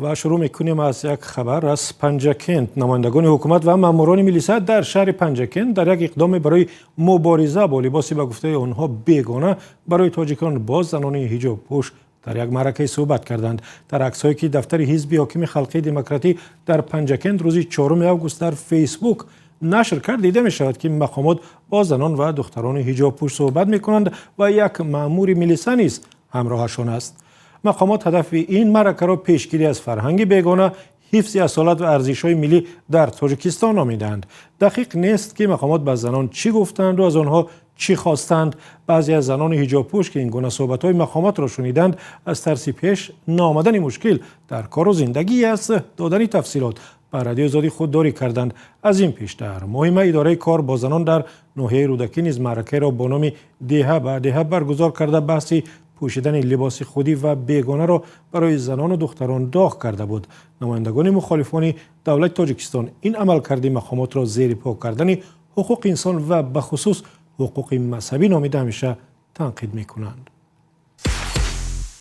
و شروع میکنیم از یک خبر از پنجکند. نمایندگان حکومت و ماموران میلیسا در شهر پنجکند در یک اقدام برای مبارزه با لباسی به گفته آنها بیگانه برای تاجیکان با زنان حجاب پوش در یک معرکه صحبت کردند. در عکس‌هایی که دفتر حزب حاکم خلقی دموکراتی در پنجکند روز 4 آگوست در فیسبوک نشر کرد دیده می شود که مقامات با زنان و دختران حجاب پوش صحبت می کنند و یک مأمور میلیسا نیز همراهشان است. مقامات هدف این معرکه را پیشگیری از فرهنگ بیگانه، حفظ اصالت و ارزش‌های ملی در تاجیکستان نامیدند. دقیق نیست که مقامات به زنان چی گفتند و از آنها چی خواستند. بعضی از زنان حجاب پوش که این گونه صحبت‌های مقامات را شنیدند از ترس پیش نآمدن مشکل در کار و زندگی از دادن تفصیلات بر رادیو آزادی خودداری کردند. از این پیشتر مهمه اداره کار با زنان در ناحیه رودکی نیز معرکه را با نام دهه به دهه برگزار کرده بحث پوشیدن لباس خودی و بیگانه را برای زنان و دختران داغ کرده بود. نمایندگان مخالفان دولت تاجیکستان این عملکرد مقامات را زیر پا کردن حقوق انسان و به خصوص حقوق مذهبی نامیده همیشه تنقید می‌کنند.